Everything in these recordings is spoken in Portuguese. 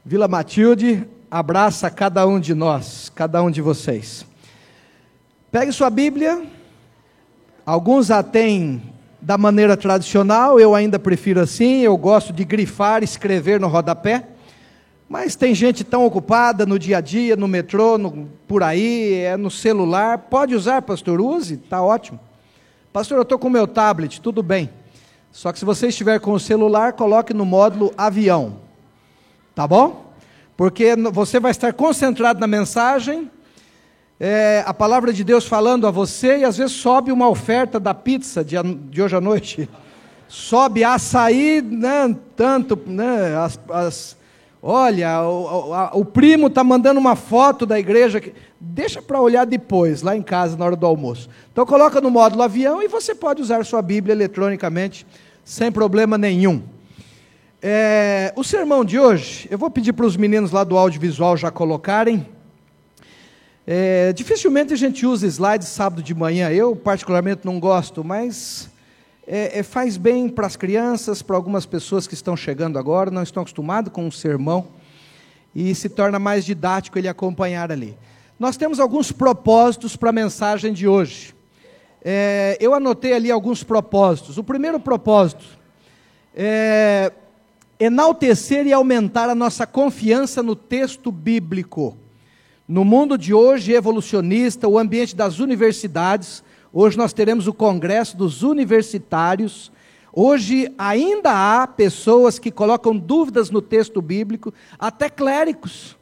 Vila Matilde abraça cada um de nós, cada um de vocês. Pegue sua Bíblia, alguns a têm da maneira tradicional, eu ainda prefiro assim, eu gosto de grifar, escrever no rodapé, mas tem gente tão ocupada no dia a dia, no metrô, por aí, no celular, pode usar, pastor, use, está ótimo. Pastor, eu estou com o meu tablet, tudo bem, só que se você estiver com o celular, coloque no módulo avião, tá bom? Porque você vai estar concentrado na mensagem, a palavra de Deus falando a você, e às vezes sobe uma oferta da pizza de hoje à noite, sobe açaí, né, tanto, né, olha, o primo está mandando uma foto da igreja, deixa para olhar depois, lá em casa, na hora do almoço. Então coloca no módulo avião e você pode usar sua Bíblia eletronicamente, sem problema nenhum. O sermão de hoje, eu vou pedir para os meninos lá do audiovisual já colocarem. Dificilmente a gente usa slides sábado de manhã, eu particularmente não gosto, mas faz bem para as crianças, para algumas pessoas que estão chegando agora, não estão acostumados com um sermão, e se torna mais didático ele acompanhar ali. Nós temos alguns propósitos para a mensagem de hoje. Eu anotei ali alguns propósitos. O primeiro propósito é enaltecer e aumentar a nossa confiança no texto bíblico. No mundo de hoje evolucionista, o ambiente das universidades, hoje nós teremos o congresso dos universitários, hoje ainda há pessoas que colocam dúvidas no texto bíblico, até clérigos.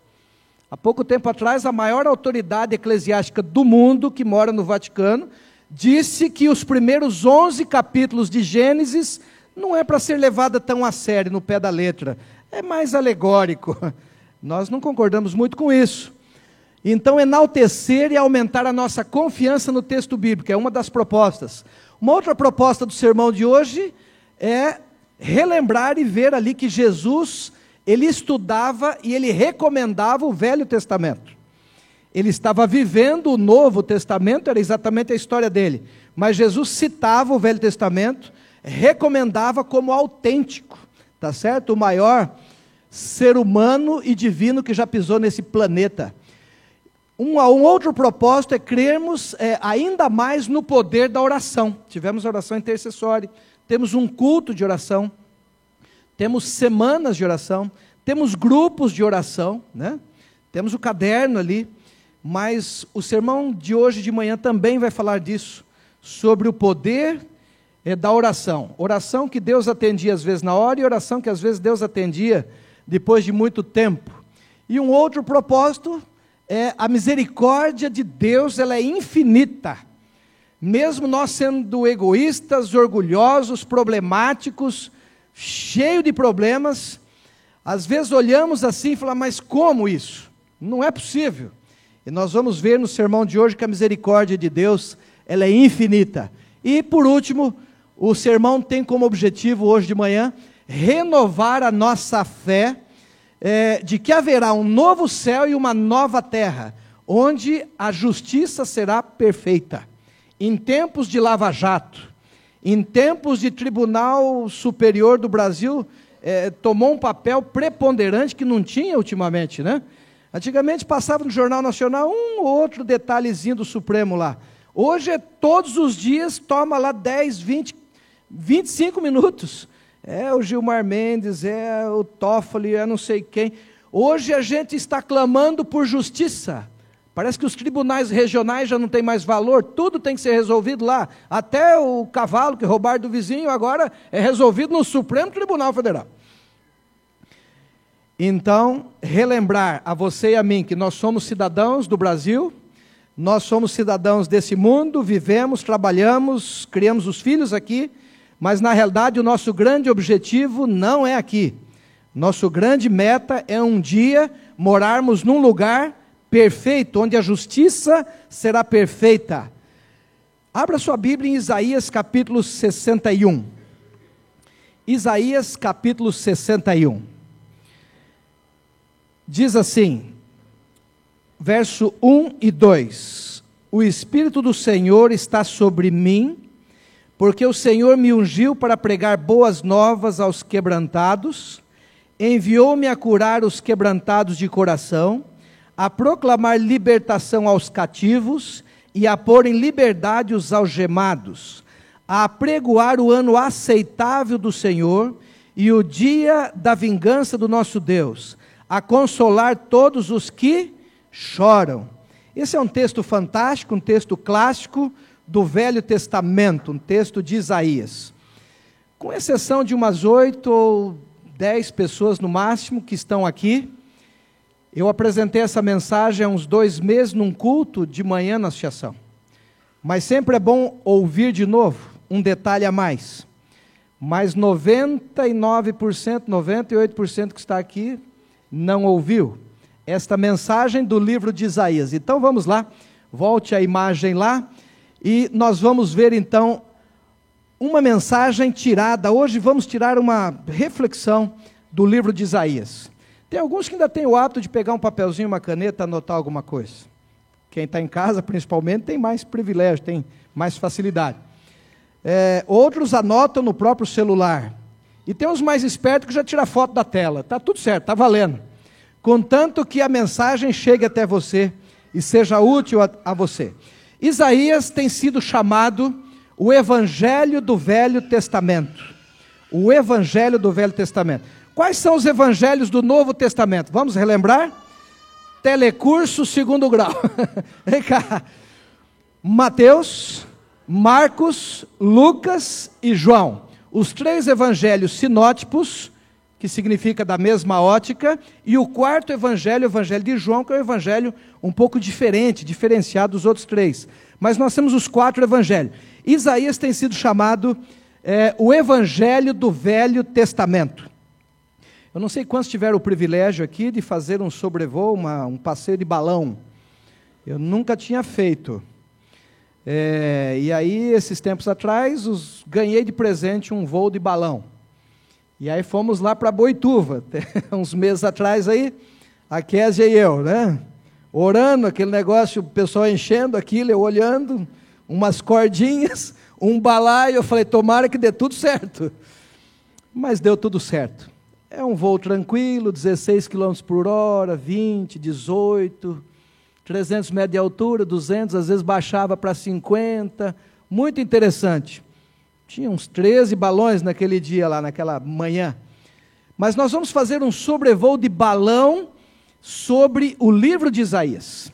Há pouco tempo atrás, a maior autoridade eclesiástica do mundo, que mora no Vaticano, disse que os primeiros 11 capítulos de Gênesis não é para ser levada tão a sério no pé da letra, é mais alegórico. Nós não concordamos muito com isso. Então, enaltecer e aumentar a nossa confiança no texto bíblico é uma das propostas. Uma outra proposta do sermão de hoje é relembrar e ver ali que Jesus, ele estudava e ele recomendava o Velho Testamento. Ele estava vivendo o Novo Testamento, era exatamente a história dele. Mas Jesus citava o Velho Testamento, recomendava como autêntico, tá certo? O maior ser humano e divino que já pisou nesse planeta. Um outro propósito é crermos ainda mais no poder da oração. Tivemos oração intercessória, temos um culto de oração, temos semanas de oração, temos grupos de oração, né? Temos o caderno ali, mas o sermão de hoje de manhã também vai falar disso, sobre o poder da oração. Oração que Deus atendia às vezes na hora e oração que às vezes Deus atendia depois de muito tempo. E um outro propósito a misericórdia de Deus, ela é infinita. Mesmo nós sendo egoístas, orgulhosos, problemáticos, cheios de problemas, às vezes olhamos assim e falamos, mas como isso? Não é possível. E nós vamos ver no sermão de hoje que a misericórdia de Deus, ela é infinita. E por último, o sermão tem como objetivo hoje de manhã, renovar a nossa fé, de que haverá um novo céu e uma nova terra, onde a justiça será perfeita. Em tempos de lava-jato, em tempos de Tribunal Superior do Brasil, tomou um papel preponderante que não tinha ultimamente, né? Antigamente passava no Jornal Nacional um ou outro detalhezinho do Supremo lá. Hoje todos os dias toma lá 10, 20, 25 minutos. O Gilmar Mendes, o Toffoli, não sei quem. Hoje a gente está clamando por justiça. Parece que os tribunais regionais já não têm mais valor, tudo tem que ser resolvido lá. Até o cavalo que roubaram do vizinho agora é resolvido no Supremo Tribunal Federal. Então, relembrar a você e a mim que nós somos cidadãos do Brasil, nós somos cidadãos desse mundo, vivemos, trabalhamos, criamos os filhos aqui, mas na realidade o nosso grande objetivo não é aqui. Nosso grande meta é um dia morarmos num lugar perfeito, onde a justiça será perfeita. Abra sua Bíblia em Isaías capítulo 61. Isaías capítulo 61. Diz assim, verso 1 e 2. O Espírito do Senhor está sobre mim, porque o Senhor me ungiu para pregar boas novas aos quebrantados, enviou-me a curar os quebrantados de coração, a proclamar libertação aos cativos e a pôr em liberdade os algemados, a apregoar o ano aceitável do Senhor e o dia da vingança do nosso Deus, a consolar todos os que choram. Esse é um texto fantástico, um texto clássico do Velho Testamento, um texto de Isaías. Com exceção de umas 8 ou 10 pessoas no máximo que estão aqui, eu apresentei essa mensagem há uns 2 meses num culto de manhã na associação. Mas sempre é bom ouvir de novo, um detalhe a mais. Mas 99%, 98% que está aqui não ouviu esta mensagem do livro de Isaías. Então vamos lá, volte a imagem lá, e nós vamos ver então uma mensagem tirada. Hoje vamos tirar uma reflexão do livro de Isaías. Tem alguns que ainda têm o hábito de pegar um papelzinho, uma caneta, anotar alguma coisa. Quem está em casa, principalmente, tem mais privilégio, tem mais facilidade. Outros anotam no próprio celular. E tem os mais espertos que já tiram foto da tela. Está tudo certo, está valendo. Contanto que a mensagem chegue até você e seja útil a você. Isaías tem sido chamado o Evangelho do Velho Testamento. O Evangelho do Velho Testamento. Quais são os evangelhos do Novo Testamento? Vamos relembrar? Telecurso 2º grau. Vem cá. Mateus, Marcos, Lucas e João. Os 3 evangelhos sinótipos, que significa da mesma ótica, e o 4º evangelho, o evangelho de João, que é um evangelho um pouco diferente, diferenciado dos outros 3. Mas nós temos os 4 evangelhos. Isaías tem sido chamado o Evangelho do Velho Testamento. Eu não sei quantos tiveram o privilégio aqui de fazer um sobrevoo, um passeio de balão. Eu nunca tinha feito. E aí, esses tempos atrás, ganhei de presente um voo de balão. E aí fomos lá para Boituva, uns meses atrás aí, a Kézia e eu, né? Orando, aquele negócio, o pessoal enchendo aquilo, eu olhando, umas cordinhas, um balaio, eu falei, tomara que dê tudo certo. Mas deu tudo certo. É um voo tranquilo, 16 km por hora, 20, 18, 300 metros de altura, 200, às vezes baixava para 50, muito interessante. Tinha uns 13 balões naquele dia lá, naquela manhã. Mas nós vamos fazer um sobrevoo de balão sobre o livro de Isaías.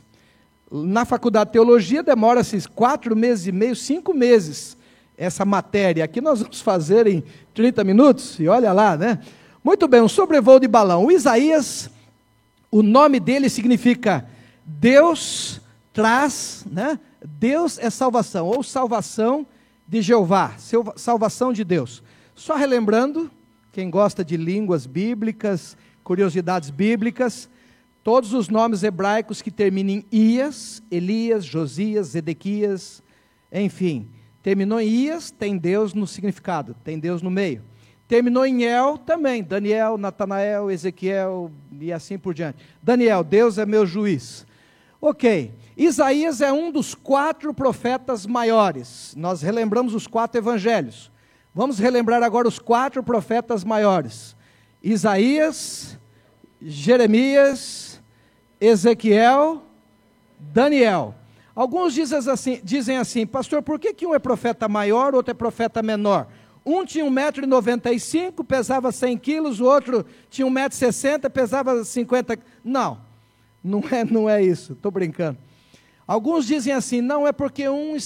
Na faculdade de teologia demora-se 4 meses e meio, 5 meses essa matéria. Aqui nós vamos fazer em 30 minutos, e olha lá, né? Muito bem, um sobrevoo de balão. O Isaías, o nome dele significa Deus traz, né? Deus é salvação, ou salvação de Jeová, salvação de Deus. Só relembrando, quem gosta de línguas bíblicas, curiosidades bíblicas, todos os nomes hebraicos que terminam em Ias, Elias, Josias, Zedequias, enfim, terminou em Ias, tem Deus no significado, tem Deus no meio. Terminou em El também, Daniel, Natanael, Ezequiel e assim por diante. Daniel, Deus é meu juiz. Ok, Isaías é um dos 4 profetas maiores. Nós relembramos os 4 evangelhos. Vamos relembrar agora os 4 profetas maiores. Isaías, Jeremias, Ezequiel, Daniel. Alguns dizem assim, pastor, por que um é profeta maior, outro é profeta menor? Um tinha 1,95 m, pesava 100 quilos, o outro tinha 1,60 m, pesava 50 quilos. Não é isso, estou brincando. Alguns dizem assim, não, é porque o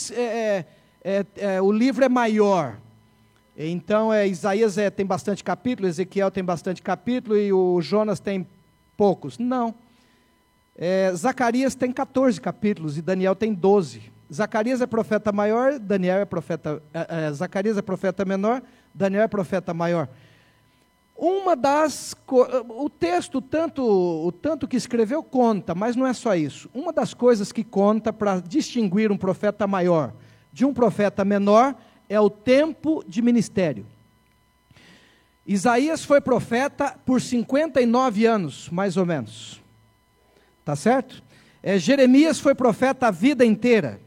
livro é maior. Então, Isaías tem bastante capítulo, Ezequiel tem bastante capítulo e o Jonas tem poucos. Não. Zacarias tem 14 capítulos e Daniel tem 12. Zacarias é profeta maior, Zacarias é profeta menor, Daniel é profeta maior. O texto, o tanto que escreveu conta, mas não é só isso. Uma das coisas que conta para distinguir um profeta maior de um profeta menor é o tempo de ministério. Isaías foi profeta por 59 anos, mais ou menos. Tá certo? Jeremias foi profeta a vida inteira.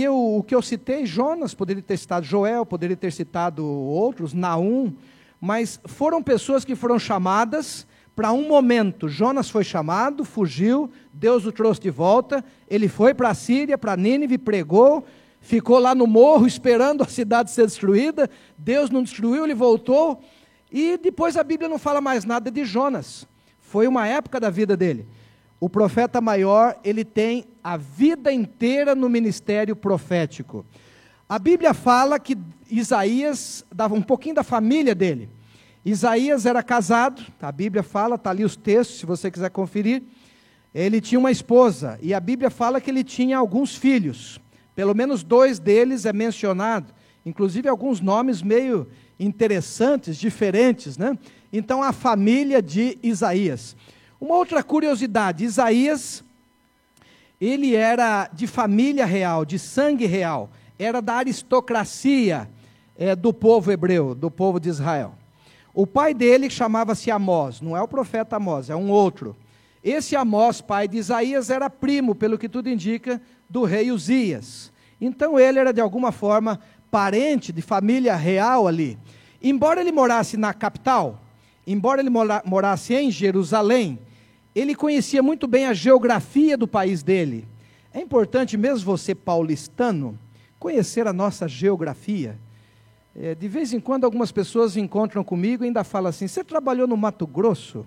O que eu citei, Jonas, poderia ter citado Joel, poderia ter citado outros, Naum, mas foram pessoas que foram chamadas para um momento. Jonas foi chamado, fugiu, Deus o trouxe de volta, ele foi para a Síria, para Nínive, pregou, ficou lá no morro esperando a cidade ser destruída, Deus não destruiu, ele voltou, e depois a Bíblia não fala mais nada de Jonas. Foi uma época da vida dele. O profeta maior, ele tem a vida inteira no ministério profético. A Bíblia fala que Isaías dava um pouquinho da família dele. Isaías era casado, a Bíblia fala, está ali os textos, se você quiser conferir. Ele tinha uma esposa, e a Bíblia fala que ele tinha alguns filhos. Pelo menos 2 deles é mencionado, inclusive alguns nomes meio interessantes, diferentes, né? Então, a família de Isaías. Uma outra curiosidade, Isaías, ele era de família real, de sangue real, era da aristocracia do povo hebreu, do povo de Israel. O pai dele chamava-se Amós, não é o profeta Amós, é um outro. Esse Amós, pai de Isaías, era primo, pelo que tudo indica, do rei Uzias. Então ele era de alguma forma parente de família real ali. Embora ele morasse na capital, embora ele morasse em Jerusalém, ele conhecia muito bem a geografia do país dele. É importante mesmo você, paulistano, conhecer a nossa geografia. De vez em quando algumas pessoas encontram comigo e ainda falam assim: você trabalhou no Mato Grosso?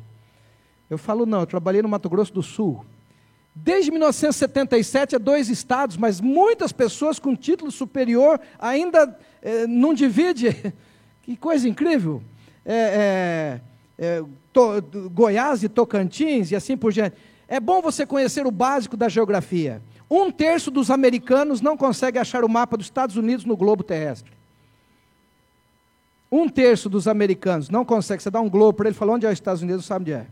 Eu falo: não, eu trabalhei no Mato Grosso do Sul. Desde 1977 é 2 estados, mas muitas pessoas com título superior ainda não divide. Que coisa incrível. Goiás e Tocantins e assim por diante. É bom você conhecer o básico da geografia. 1/3 dos americanos não consegue achar o mapa dos Estados Unidos no globo terrestre. 1/3 dos americanos não consegue. Você dá um globo para ele e fala: onde é os Estados Unidos? Não sabe onde é.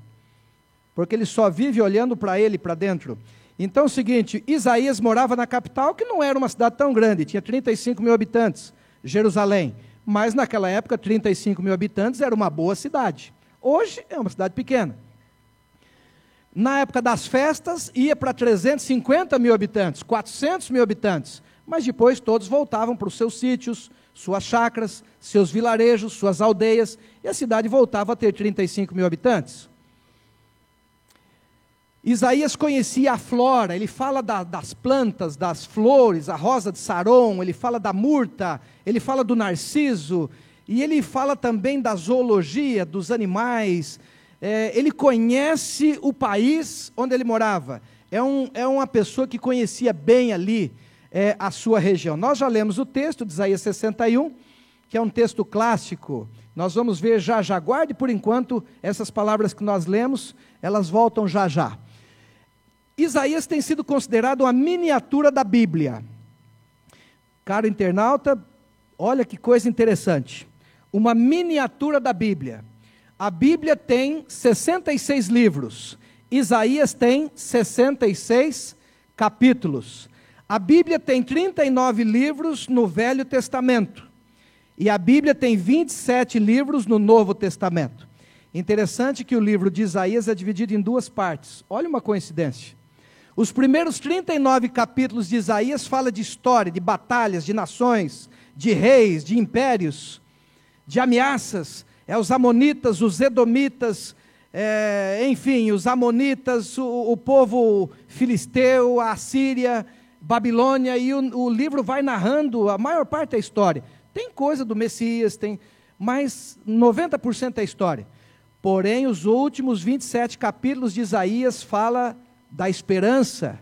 Porque ele só vive olhando para ele, para dentro. Então é o seguinte, Isaías morava na capital, que não era uma cidade tão grande, tinha 35 mil habitantes, Jerusalém. Mas naquela época, 35 mil habitantes era uma boa cidade. Hoje é uma cidade pequena. Na época das festas, ia para 350 mil habitantes, 400 mil habitantes. Mas depois todos voltavam para os seus sítios, suas chácaras, seus vilarejos, suas aldeias, e a cidade voltava a ter 35 mil habitantes. Isaías conhecia a flora, ele fala das plantas, das flores, a rosa de Saron, ele fala da murta, ele fala do narciso, e ele fala também da zoologia, dos animais. Ele conhece o país onde ele morava, é uma pessoa que conhecia bem ali a sua região. Nós já lemos o texto de Isaías 61, que é um texto clássico, nós vamos ver já, guarde por enquanto essas palavras que nós lemos, elas voltam já. Isaías tem sido considerado a miniatura da Bíblia. Caro internauta, olha que coisa interessante. Uma miniatura da Bíblia. A Bíblia tem 66 livros. Isaías tem 66 capítulos. A Bíblia tem 39 livros no Velho Testamento. E a Bíblia tem 27 livros no Novo Testamento. Interessante que o livro de Isaías é dividido em 2 partes. Olha uma coincidência. Os primeiros 39 capítulos de Isaías falam de história, de batalhas, de nações, de reis, de impérios, de ameaças. Os amonitas, os edomitas, enfim, os amonitas, o povo filisteu, a Síria, Babilônia, e o livro vai narrando a maior parte da história. Tem coisa do Messias, mas 90% é história. Porém, os últimos 27 capítulos de Isaías falam da esperança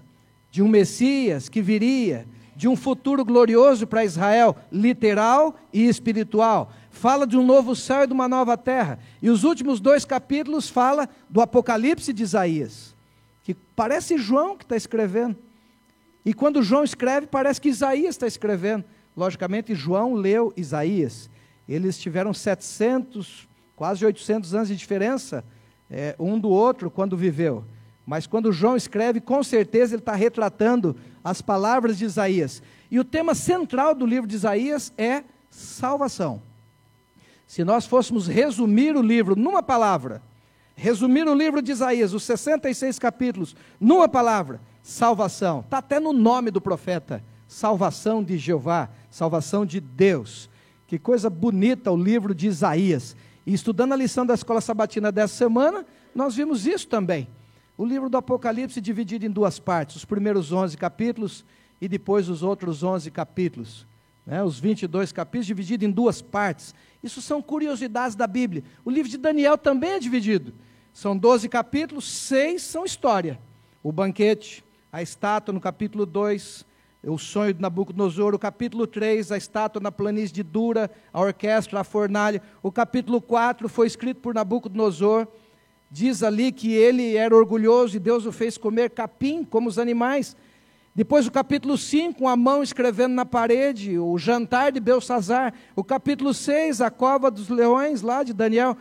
de um Messias que viria, de um futuro glorioso para Israel, literal e espiritual. Fala de um novo céu e de uma nova terra. E os últimos 2 capítulos falam do Apocalipse de Isaías, que parece João que está escrevendo. E quando João escreve, parece que Isaías está escrevendo. Logicamente, João leu Isaías. Eles tiveram 700, quase 800 anos de diferença, um do outro, quando viveu. Mas quando João escreve, com certeza ele está retratando as palavras de Isaías. E o tema central do livro de Isaías é salvação. Se nós fôssemos resumir o livro numa palavra, resumir o livro de Isaías, os 66 capítulos, numa palavra, salvação. Está até no nome do profeta, salvação de Jeová, salvação de Deus. Que coisa bonita o livro de Isaías. E estudando a lição da Escola Sabatina dessa semana, nós vimos isso também. O livro do Apocalipse dividido em duas partes, os primeiros 11 capítulos e depois os outros 11 capítulos. Os 22 capítulos divididos em duas partes. Isso são curiosidades da Bíblia. O livro de Daniel também é dividido. São 12 capítulos, 6 são história. O banquete, a estátua no capítulo 2, o sonho de Nabucodonosor, o capítulo 3, a estátua na planície de Dura, a orquestra, a fornalha. O capítulo 4 foi escrito por Nabucodonosor. Diz ali que ele era orgulhoso e Deus o fez comer capim, como os animais. Depois o capítulo 5, a mão escrevendo na parede, o jantar de Belsassar. O capítulo 6, a cova dos leões, lá de Daniel.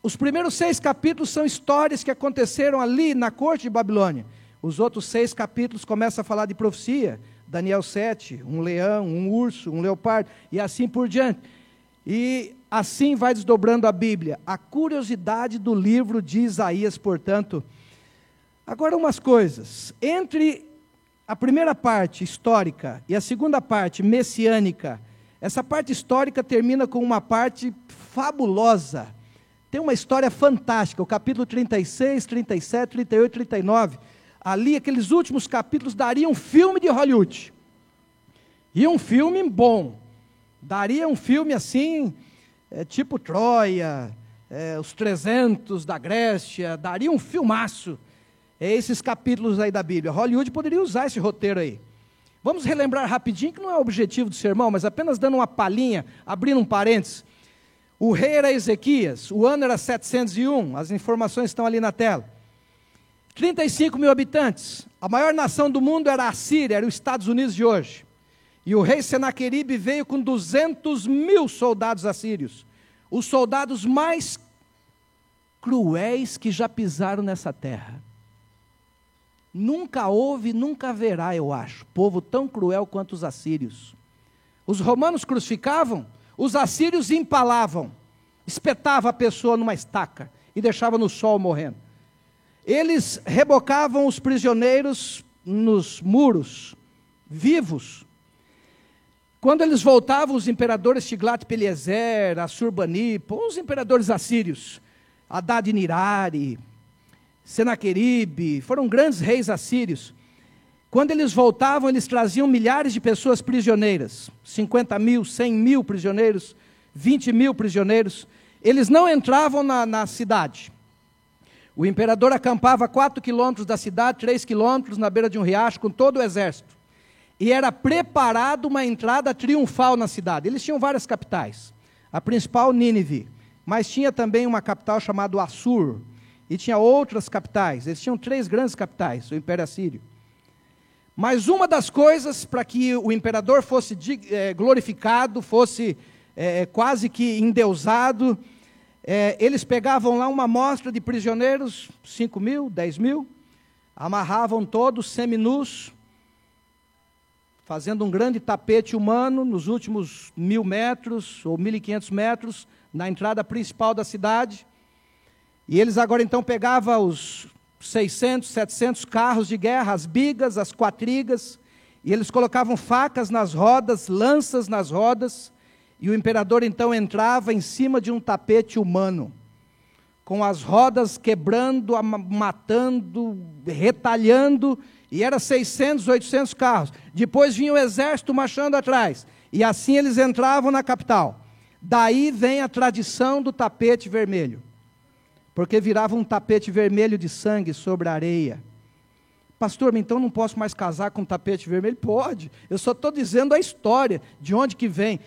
Os primeiros 6 capítulos são histórias que aconteceram ali na corte de Babilônia. Os outros 6 capítulos começam a falar de profecia. Daniel 7, um leão, um urso, um leopardo, e assim por diante. E assim vai desdobrando a Bíblia. A curiosidade do livro de Isaías, portanto. Agora umas coisas. Entre a primeira parte histórica e a segunda parte messiânica, essa parte histórica termina com uma parte fabulosa. Tem uma história fantástica, o capítulo 36, 37, 38, 39. Ali, aqueles últimos capítulos dariam um filme de Hollywood. E um filme bom. Daria um filme assim, tipo Troia, os 300 da Grécia, daria um filmaço. Esses capítulos aí da Bíblia. Hollywood poderia usar esse roteiro aí. Vamos relembrar rapidinho, que não é o objetivo do sermão, mas apenas dando uma palhinha, abrindo um parênteses. O rei era Ezequias, o ano era 701, as informações estão ali na tela. 35 mil habitantes, a maior nação do mundo era a Síria, era os Estados Unidos de hoje. E o rei Senaqueribe veio com 200 mil soldados assírios, os soldados mais cruéis que já pisaram nessa terra. Nunca houve, nunca haverá, eu acho, povo tão cruel quanto os assírios. Os romanos crucificavam, os assírios empalavam, espetavam a pessoa numa estaca e deixavam no sol morrendo. Eles rebocavam os prisioneiros nos muros, vivos. Quando eles voltavam, os imperadores Tiglat-Pileser, Assurbanipal, os imperadores assírios, Adad-Nirari, Senaqueribe, foram grandes reis assírios. Quando eles voltavam, eles traziam milhares de pessoas prisioneiras, 50 mil, 100 mil prisioneiros, 20 mil prisioneiros. Eles não entravam na cidade. O imperador acampava a 4 quilômetros da cidade, 3 quilômetros na beira de um riacho, com todo o exército. E era preparada uma entrada triunfal na cidade. Eles tinham várias capitais. A principal, Nínive, mas tinha também uma capital chamada Assur, e tinha outras capitais. Eles tinham 3 grandes capitais, o Império Assírio. Mas uma das coisas para que o imperador fosse glorificado, fosse quase que endeusado, eles pegavam lá uma amostra de prisioneiros, 5 mil, 10 mil, amarravam todos seminus, fazendo um grande tapete humano nos últimos 1.000 metros ou 1.500 metros, na entrada principal da cidade. E eles agora então pegavam os 600, 700 carros de guerra, as bigas, as quadrigas, e eles colocavam facas nas rodas, lanças nas rodas, e o imperador então entrava em cima de um tapete humano, com as rodas quebrando, matando, retalhando, e era 600, 800 carros. Depois vinha o exército marchando atrás, e assim eles entravam na capital. Daí vem a tradição do tapete vermelho, porque virava um tapete vermelho de sangue sobre a areia. Pastor, então não posso mais casar com tapete vermelho? Pode, eu só estou dizendo a história, de onde que vem.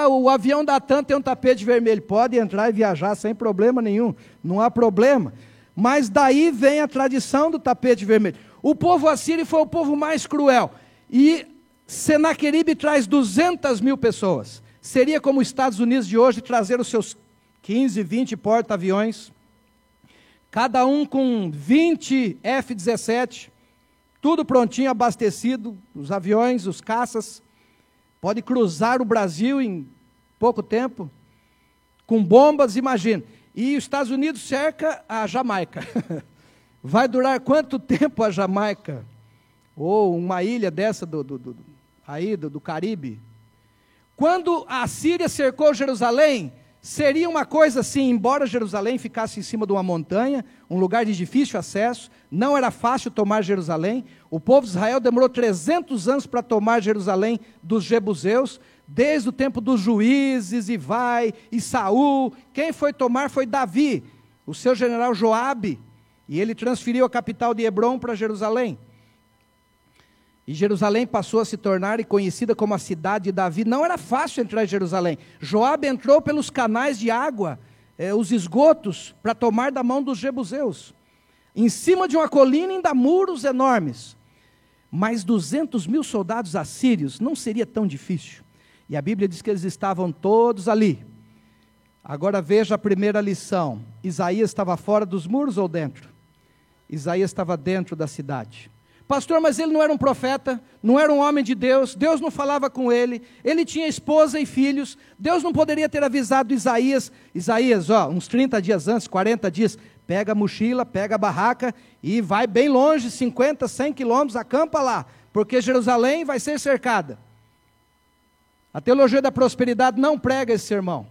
O avião da TAM tem um tapete vermelho, pode entrar e viajar sem problema nenhum, não há problema. Mas daí vem a tradição do tapete vermelho. O povo assírio foi o povo mais cruel, e Senaqueribe traz 200 mil pessoas. Seria como os Estados Unidos de hoje trazer os seus 15, 20 porta-aviões, cada um com 20 F-17, tudo prontinho, abastecido, os aviões, os caças, pode cruzar o Brasil em pouco tempo, com bombas, imagina. E os Estados Unidos cerca a Jamaica. Vai durar quanto tempo a Jamaica? Ou uma ilha dessa do Caribe? Quando a Síria cercou Jerusalém, Seria uma coisa assim, embora Jerusalém ficasse em cima de uma montanha, um lugar de difícil acesso, não era fácil tomar Jerusalém. O povo de Israel demorou 300 anos para tomar Jerusalém dos jebuseus, desde o tempo dos juízes, Ivai e Saul. Quem foi tomar foi Davi, o seu general Joabe, e ele transferiu a capital de Hebrom para Jerusalém. E Jerusalém passou a se tornar conhecida como a cidade de Davi. Não era fácil entrar em Jerusalém. Joabe entrou pelos canais de água, os esgotos, para tomar da mão dos jebuseus. Em cima de uma colina, ainda muros enormes. Mas 200.000 soldados assírios não seria tão difícil. E a Bíblia diz que eles estavam todos ali. Agora veja a primeira lição. Isaías estava fora dos muros ou dentro? Isaías estava dentro da cidade. Pastor, mas ele não era um profeta, não era um homem de Deus, Deus não falava com ele, ele tinha esposa e filhos, Deus não poderia ter avisado Isaías, uns 30 dias antes, 40 dias, pega a mochila, pega a barraca e vai bem longe, 50, 100 quilômetros, acampa lá, porque Jerusalém vai ser cercada. A teologia da prosperidade não prega esse sermão,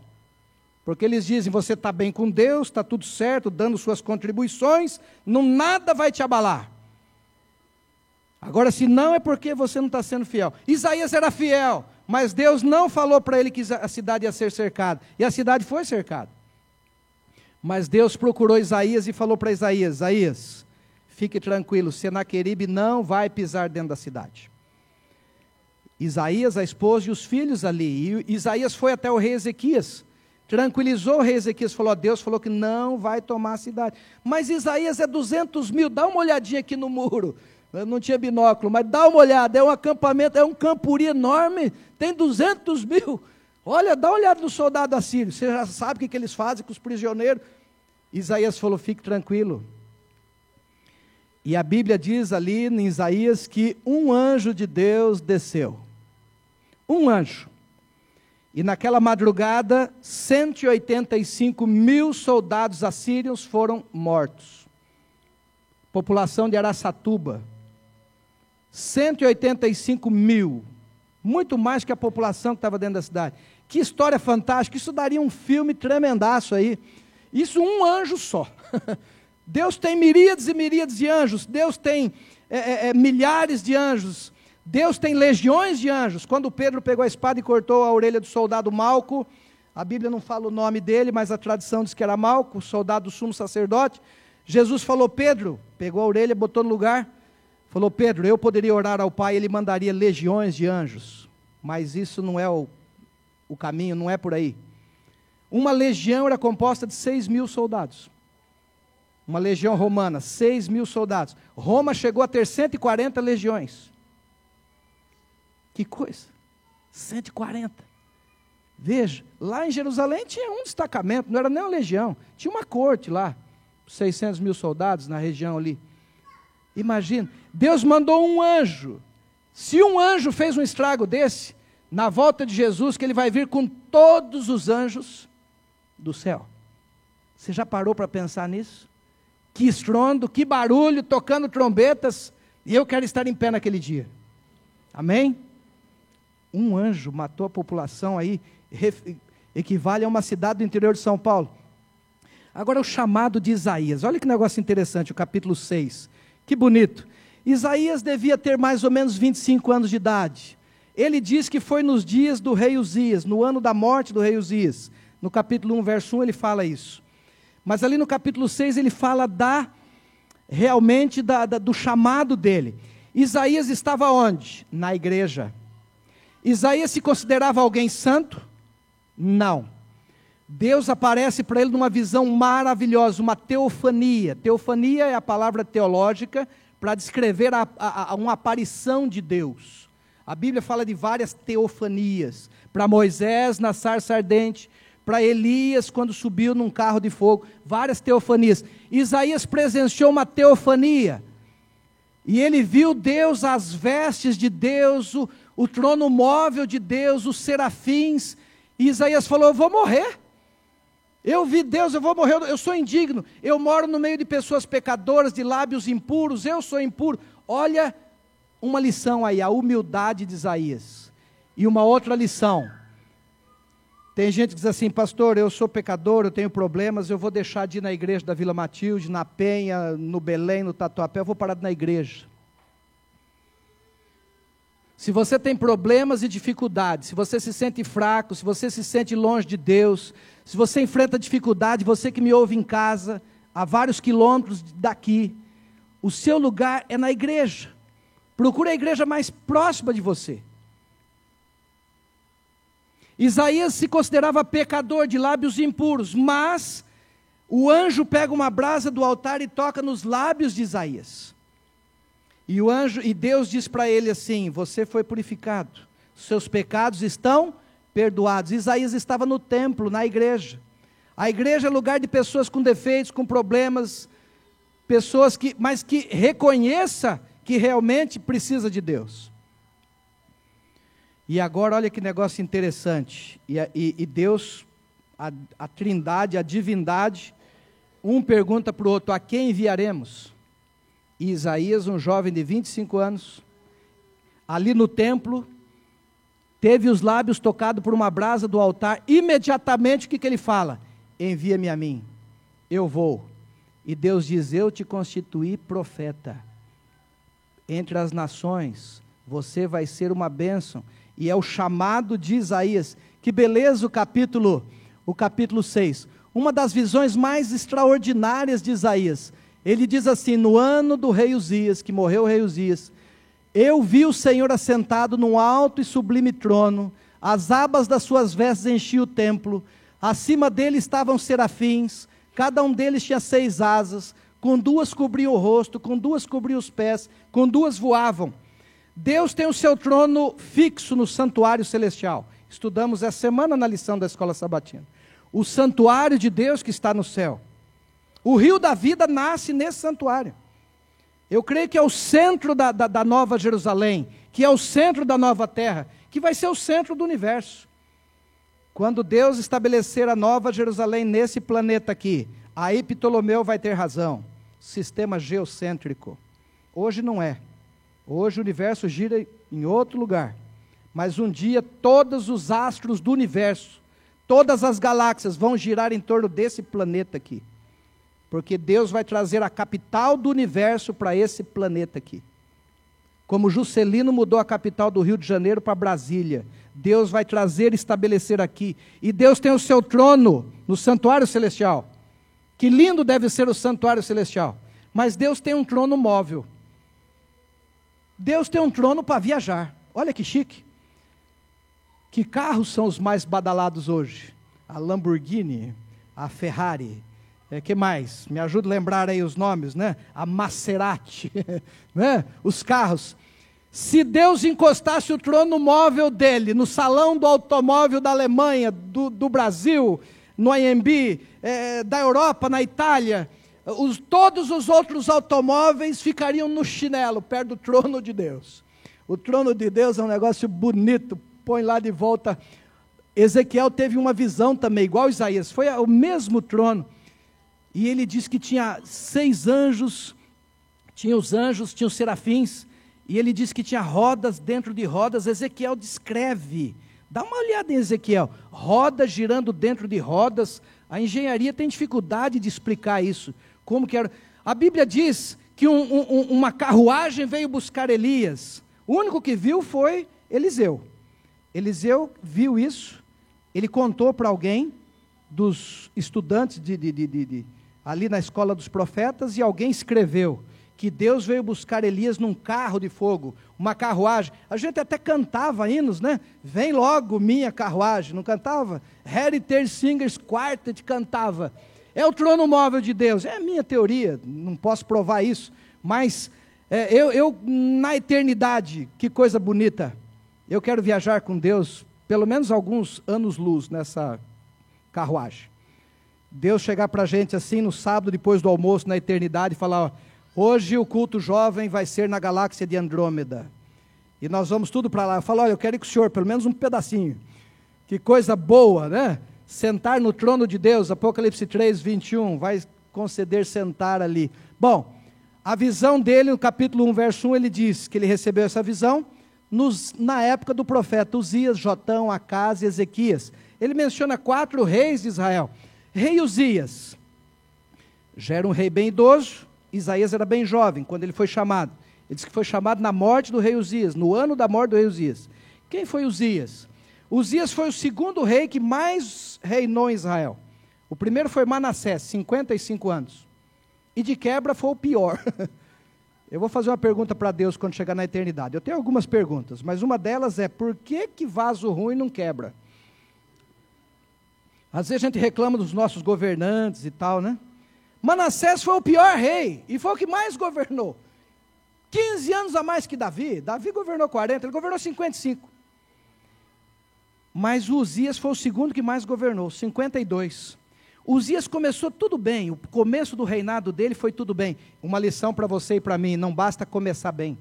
porque eles dizem, você está bem com Deus, está tudo certo, dando suas contribuições, nada vai te abalar. Agora, se não é porque você não está sendo fiel. Isaías era fiel, mas Deus não falou para ele que a cidade ia ser cercada. E a cidade foi cercada. Mas Deus procurou Isaías e falou para Isaías, Isaías, fique tranquilo, Senaqueribe não vai pisar dentro da cidade. Isaías, a esposa e os filhos ali. E Isaías foi até o rei Ezequias, tranquilizou o rei Ezequias, falou, Deus falou que não vai tomar a cidade. Mas Isaías é 200.000, dá uma olhadinha aqui no muro. Eu não tinha binóculo, mas dá uma olhada, é um acampamento, é um campuri enorme, tem 200.000, olha, dá uma olhada no soldado assírio, você já sabe o que eles fazem com os prisioneiros. Isaías falou, fique tranquilo. E a Bíblia diz ali em Isaías que um anjo de Deus desceu, um anjo, e naquela madrugada, 185.000 soldados assírios foram mortos. População de Araçatuba, 185.000, muito mais que a população que estava dentro da cidade. Que história fantástica, isso daria um filme tremendaço aí. Isso um anjo só. Deus tem miríades e miríades de anjos, Deus tem milhares de anjos, Deus tem legiões de anjos. Quando Pedro pegou a espada e cortou a orelha do soldado Malco, a Bíblia não fala o nome dele, mas a tradição diz que era Malco, o soldado do sumo sacerdote. Jesus falou, Pedro, pegou a orelha, botou no lugar, falou, Pedro, eu poderia orar ao Pai, ele mandaria legiões de anjos, mas isso não é o caminho, não é por aí. Uma legião era composta de 6.000 soldados, uma legião romana, 6.000 soldados, Roma chegou a ter 140 legiões, que coisa, 140, veja, lá em Jerusalém tinha um destacamento, não era nem uma legião, tinha uma corte lá, 600.000 soldados na região ali. Imagina, Deus mandou um anjo. Se um anjo fez um estrago desse, na volta de Jesus, que ele vai vir com todos os anjos do céu. Você já parou para pensar nisso? Que estrondo, que barulho, tocando trombetas, e eu quero estar em pé naquele dia. Amém? Um anjo matou a população aí, equivale a uma cidade do interior de São Paulo. Agora o chamado de Isaías, olha que negócio interessante, o capítulo 6, que bonito. Isaías devia ter mais ou menos 25 anos de idade. Ele diz que foi nos dias do rei Uzias, no ano da morte do rei Uzias. No capítulo 1, verso 1, ele fala isso. Mas ali no capítulo 6, ele fala realmente do chamado dele. Isaías estava onde? Na igreja. Isaías se considerava alguém santo? Não. Deus aparece para ele numa visão maravilhosa, uma teofania. Teofania é a palavra teológica para descrever uma aparição de Deus. A Bíblia fala de várias teofanias. Para Moisés na sarça ardente, para Elias quando subiu num carro de fogo, várias teofanias. Isaías presenciou uma teofania. E ele viu Deus, as vestes de Deus, o trono móvel de Deus, os serafins. E Isaías falou, eu vou morrer. Eu vi Deus, eu vou morrer, eu sou indigno, eu moro no meio de pessoas pecadoras, de lábios impuros, eu sou impuro. Olha uma lição aí, a humildade de Isaías. E uma outra lição, Tem gente que diz assim, pastor, eu sou pecador, eu tenho problemas, eu vou deixar de ir na igreja da Vila Matilde, na Penha, no Belém, no Tatuapé, eu vou parar na igreja. Se você tem problemas e dificuldades, se você se sente fraco, se você se sente longe de Deus, se você enfrenta dificuldade, você que me ouve em casa, a vários quilômetros daqui, o seu lugar é na igreja. Procure a igreja mais próxima de você. Isaías se considerava pecador, de lábios impuros, mas o anjo pega uma brasa do altar e toca nos lábios de Isaías. E Deus diz para ele assim, você foi purificado, seus pecados estão perdoados. Isaías estava no templo, na igreja. A igreja é lugar de pessoas com defeitos, com problemas, mas que reconheça que realmente precisa de Deus. E agora olha que negócio interessante, e Deus, a trindade, a divindade, um pergunta para o outro, a quem enviaremos? E Isaías, um jovem de 25 anos, ali no templo, teve os lábios tocados por uma brasa do altar, imediatamente o que ele fala? Envia-me a mim, eu vou. E Deus diz, eu te constituí profeta, entre as nações, você vai ser uma bênção. E é o chamado de Isaías. Que beleza o capítulo 6. Uma das visões mais extraordinárias de Isaías. Ele diz assim, no ano do rei Uzias, que morreu o rei Uzias, eu vi o Senhor assentado num alto e sublime trono, as abas das suas vestes enchiam o templo, acima dele estavam serafins, cada um deles tinha 6 asas, com 2 cobriam o rosto, com 2 cobriam os pés, com 2 voavam. Deus tem o seu trono fixo no santuário celestial. Estudamos essa semana na lição da escola sabatina. O santuário de Deus que está no céu. O rio da vida nasce nesse santuário. Eu creio que é o centro da nova Jerusalém, que é o centro da nova terra, que vai ser o centro do universo. Quando Deus estabelecer a nova Jerusalém nesse planeta aqui, aí Ptolomeu vai ter razão. Sistema geocêntrico. Hoje não é. Hoje o universo gira em outro lugar, mas um dia todos os astros do universo, todas as galáxias vão girar em torno desse planeta aqui, porque Deus vai trazer a capital do universo para esse planeta aqui. Como Juscelino mudou a capital do Rio de Janeiro para Brasília, Deus vai trazer e estabelecer aqui, e Deus tem o seu trono no santuário celestial. Que lindo deve ser o santuário celestial, mas Deus tem um trono móvel. Deus tem um trono para viajar. Olha que chique. Que carros são os mais badalados hoje? A Lamborghini, a Ferrari, que mais? Me ajuda a lembrar aí os nomes, né? A Maserati, né? Os carros. Se Deus encostasse o trono móvel dele no salão do automóvel da Alemanha, do Brasil, no AMB, da Europa, na Itália, todos os outros automóveis ficariam no chinelo, perto do trono de Deus. O trono de Deus é um negócio bonito, põe lá de volta. Ezequiel teve uma visão também, igual Isaías, foi o mesmo trono, e ele diz que tinha 6 anjos, tinha os serafins, e ele diz que tinha rodas dentro de rodas. Ezequiel descreve, dá uma olhada em Ezequiel, rodas girando dentro de rodas. A engenharia tem dificuldade de explicar isso, como que era. A Bíblia diz que uma carruagem veio buscar Elias, o único que viu foi Eliseu. Eliseu viu isso, ele contou para alguém, dos estudantes ali na escola dos profetas, e alguém escreveu, que Deus veio buscar Elias num carro de fogo, uma carruagem. A gente até cantava hinos, né? Vem logo minha carruagem, não cantava? Heritage Singers Quartet cantava. É o trono móvel de Deus. É a minha teoria, não posso provar isso, mas eu na eternidade, que coisa bonita. Eu quero viajar com Deus, pelo menos alguns anos-luz nessa carruagem. Deus chegar para a gente assim no sábado, depois do almoço, na eternidade, e falar, ó, hoje o culto jovem vai ser na galáxia de Andrômeda, e nós vamos tudo para lá. Eu falo, olha, eu quero ir com o senhor, pelo menos um pedacinho. Que coisa boa, né? Sentar no trono de Deus, Apocalipse 3, 21, vai conceder sentar ali. Bom, a visão dele, no capítulo 1, verso 1, ele diz que ele recebeu essa visão na época do profeta Uzias, Jotão, Acás e Ezequias. ele menciona 4 reis de Israel. Rei Uzias, já era um rei bem idoso, Isaías era bem jovem, quando ele foi chamado. Ele diz que foi chamado na morte do rei Uzias, no ano da morte do rei Uzias. Quem foi Uzias? Uzias foi o segundo rei que mais reinou em Israel. O primeiro foi Manassés, 55 anos. E de quebra foi o pior. Eu vou fazer uma pergunta para Deus quando chegar na eternidade. Eu tenho algumas perguntas, mas uma delas é: por que vaso ruim não quebra? Às vezes a gente reclama dos nossos governantes e tal, né? Manassés foi o pior rei, e foi o que mais governou. 15 anos a mais que Davi. Davi governou 40, ele governou 55. Mas Uzias foi o segundo que mais governou, 52. Uzias começou tudo bem, o começo do reinado dele foi tudo bem. Uma lição para você e para mim: não basta começar bem.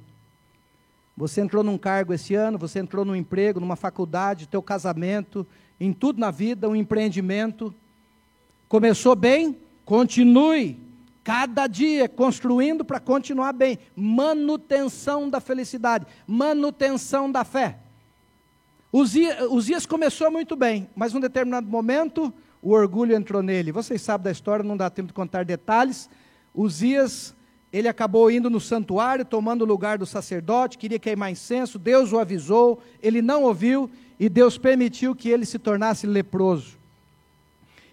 Você entrou num cargo esse ano, você entrou num emprego, numa faculdade, teu casamento, em tudo na vida, um empreendimento. Começou bem? Continue, cada dia construindo para continuar bem. Manutenção da felicidade, manutenção da fé. Uzias começou muito bem, mas num determinado momento o orgulho entrou nele. Vocês sabem da história, não dá tempo de contar detalhes. Uzias, ele acabou indo no santuário, tomando o lugar do sacerdote, queria queimar incenso, Deus o avisou, ele não ouviu, e Deus permitiu que ele se tornasse leproso.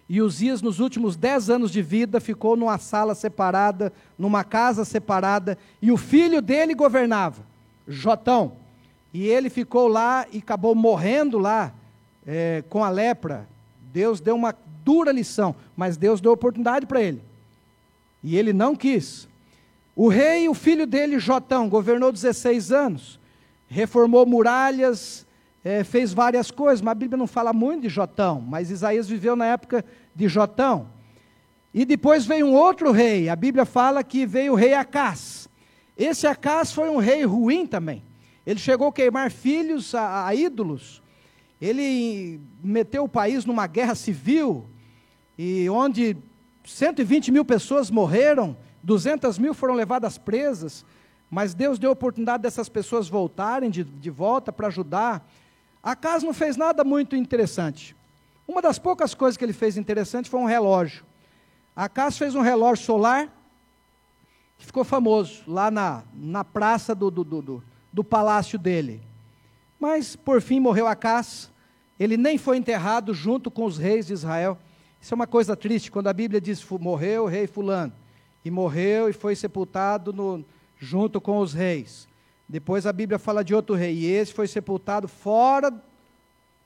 E Uzias, nos últimos 10 anos de vida, ficou numa sala separada, numa casa separada, e o filho dele governava, Jotão. E ele ficou lá e acabou morrendo lá, com a lepra. Deus deu uma dura lição, mas Deus deu oportunidade para ele. E ele não quis. O rei, o filho dele, Jotão, governou 16 anos, reformou muralhas, fez várias coisas, mas a Bíblia não fala muito de Jotão, mas Isaías viveu na época de Jotão. E depois veio um outro rei, a Bíblia fala que veio o rei Acás. Esse Acás foi um rei ruim também. Ele chegou a queimar filhos a ídolos. Ele meteu o país numa guerra civil, e onde 120 mil pessoas morreram, 200 mil foram levadas presas, mas Deus deu a oportunidade dessas pessoas voltarem de volta para ajudar. Acás não fez nada muito interessante. Uma das poucas coisas que ele fez interessante foi um relógio. Acás fez um relógio solar, que ficou famoso, lá na praça do palácio dele. Mas, por fim, morreu Acás. Ele nem foi enterrado junto com os reis de Israel. Isso é uma coisa triste, quando a Bíblia diz: morreu o rei fulano, e morreu e foi sepultado junto com os reis. Depois a Bíblia fala de outro rei, e esse foi sepultado fora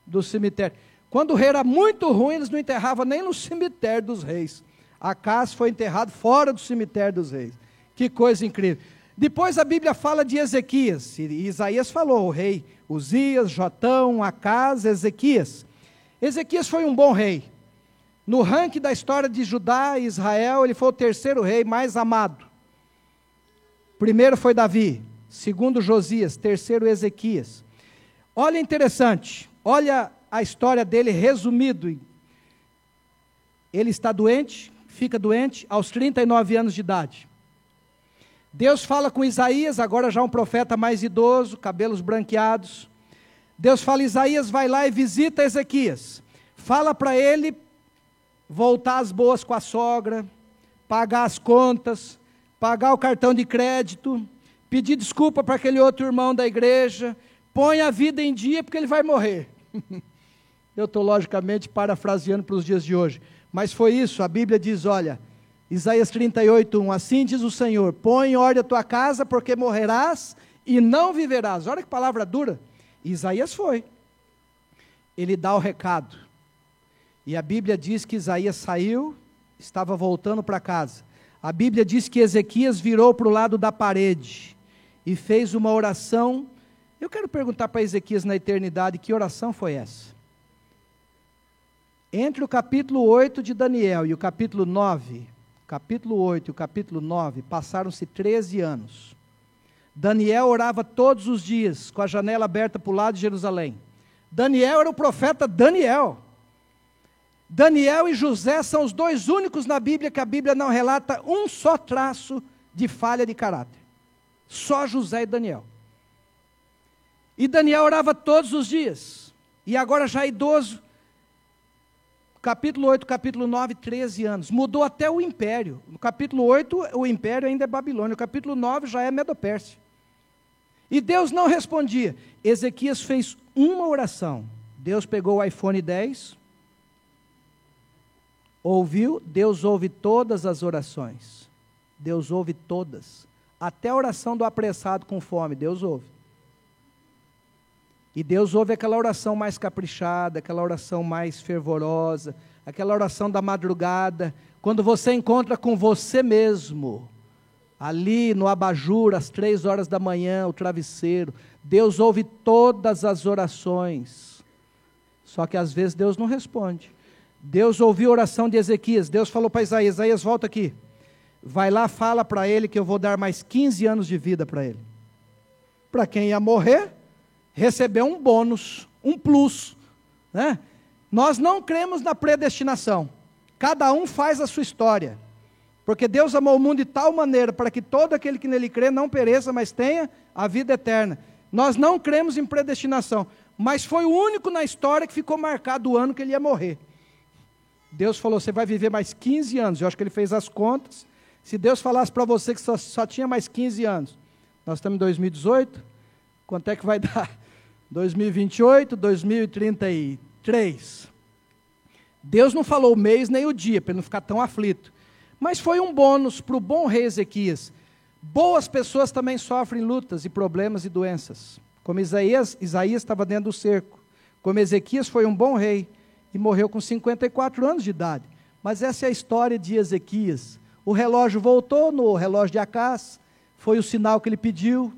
do cemitério. Quando o rei era muito ruim, eles não enterravam nem no cemitério dos reis. Acás foi enterrado fora do cemitério dos reis. Que coisa incrível. Depois a Bíblia fala de Ezequias, e Isaías falou: o rei Uzias, Jotão, Acás, Ezequias. Ezequias foi um bom rei. No ranking da história de Judá e Israel, ele foi o terceiro rei mais amado. Primeiro foi Davi, segundo Josias, terceiro Ezequias. Olha, interessante, olha a história dele resumido. Ele está doente, fica doente aos 39 anos de idade. Deus fala com Isaías, agora já um profeta mais idoso, cabelos branqueados. Deus fala: Isaías, vai lá e visita Ezequias. Fala para ele voltar às boas com a sogra, pagar as contas, pagar o cartão de crédito, pedir desculpa para aquele outro irmão da igreja, põe a vida em dia porque ele vai morrer. Eu estou logicamente parafraseando para os dias de hoje, mas foi isso. A Bíblia diz, olha, Isaías 38:1, assim diz o Senhor: põe em ordem a tua casa, porque morrerás e não viverás. Olha que palavra dura. Isaías foi. Ele dá o recado. E a Bíblia diz que Isaías saiu, estava voltando para casa. A Bíblia diz que Ezequias virou para o lado da parede e fez uma oração. Eu quero perguntar para Ezequias na eternidade, que oração foi essa? Entre o capítulo 8 de Daniel e o capítulo 9, capítulo 8 e o capítulo 9, passaram-se 13 anos. Daniel orava todos os dias, com a janela aberta para o lado de Jerusalém. Daniel era o profeta Daniel. Daniel e José são os dois únicos na Bíblia que a Bíblia não relata um só traço de falha de caráter. Só José e Daniel. E Daniel orava todos os dias. E agora já idoso, Capítulo 8, capítulo 9, 13 anos. Mudou até o império. No capítulo 8, o império ainda é Babilônia. No capítulo 9 já é Medopérsia. E Deus não respondia. Ezequias fez uma oração. Deus pegou o iPhone 10, ouviu, Deus ouve todas as orações. Deus ouve todas. Até a oração do apressado com fome, Deus ouve. E Deus ouve aquela oração mais caprichada, aquela oração mais fervorosa, aquela oração da madrugada, quando você encontra com você mesmo, ali no abajur, às 3 horas da manhã, o travesseiro. Deus ouve todas as orações. Só que às vezes Deus não responde. Deus ouviu a oração de Ezequias. Deus falou para Isaías: Isaías, volta aqui. Vai lá, fala para ele que eu vou dar mais 15 anos de vida para ele. Para quem ia morrer, recebeu um bônus, um plus, né? Nós não cremos na predestinação. Cada um faz a sua história. Porque Deus amou o mundo de tal maneira para que todo aquele que nele crê não pereça, mas tenha a vida eterna. Nós não cremos em predestinação, mas foi o único na história que ficou marcado o ano que ele ia morrer. Deus falou: você vai viver mais 15 anos. Eu acho que ele fez as contas. Se Deus falasse para você que só tinha mais 15 anos, nós estamos em 2018, quanto é que vai dar? 2028, 2033. Deus não falou o mês nem o dia, para ele não ficar tão aflito. Mas foi um bônus para o bom rei Ezequias. Boas pessoas também sofrem lutas e problemas e doenças. Como Isaías estava dentro do cerco. Como Ezequias foi um bom rei e morreu com 54 anos de idade. Mas essa é a história de Ezequias. O relógio voltou no relógio de Acás, foi o sinal que ele pediu.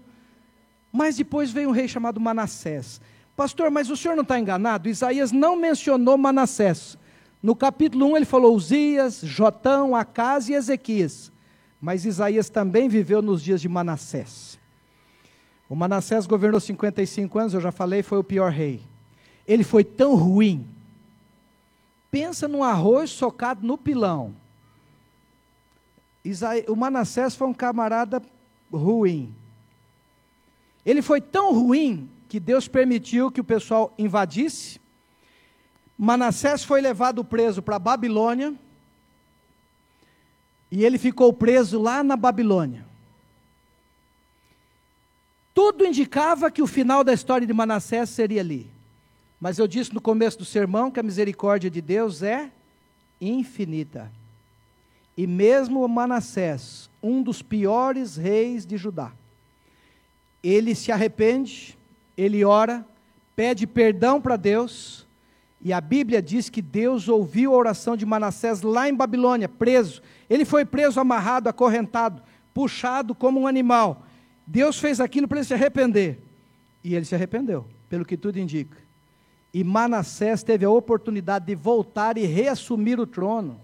Mas depois veio um rei chamado Manassés. Pastor, mas o senhor não está enganado? Isaías não mencionou Manassés. No capítulo 1 ele falou Uzias, Jotão, Acás e Ezequias. Mas Isaías também viveu nos dias de Manassés. O Manassés governou 55 anos, eu já falei, foi o pior rei. Ele foi tão ruim. Pensa num arroz socado no pilão. O Manassés foi um camarada ruim. Ele foi tão ruim que Deus permitiu que o pessoal invadisse. Manassés foi levado preso para a Babilônia, e ele ficou preso lá na Babilônia. Tudo indicava que o final da história de Manassés seria ali. Mas eu disse no começo do sermão que a misericórdia de Deus é infinita. E mesmo Manassés, um dos piores reis de Judá, ele se arrepende, ele ora, pede perdão para Deus, e a Bíblia diz que Deus ouviu a oração de Manassés lá em Babilônia, preso. Ele foi preso, amarrado, acorrentado, puxado como um animal. Deus fez aquilo para ele se arrepender. E ele se arrependeu, pelo que tudo indica. E Manassés teve a oportunidade de voltar e reassumir o trono.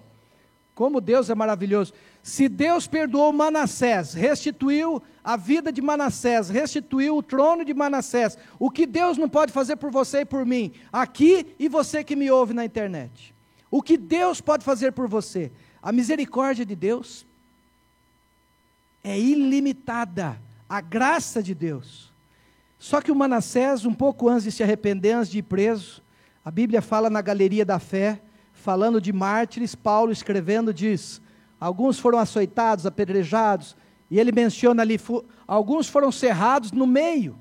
Como Deus é maravilhoso. Se Deus perdoou Manassés, restituiu a vida de Manassés, restituiu o trono de Manassés, o que Deus não pode fazer por você e por mim, aqui e você que me ouve na internet? O que Deus pode fazer por você? A misericórdia de Deus é ilimitada, a graça de Deus. Só que o Manassés, um pouco antes de se arrepender, antes de ir preso, a Bíblia fala na Galeria da Fé, falando de mártires, Paulo escrevendo diz, alguns foram açoitados, apedrejados, e ele menciona ali, alguns foram cerrados no meio.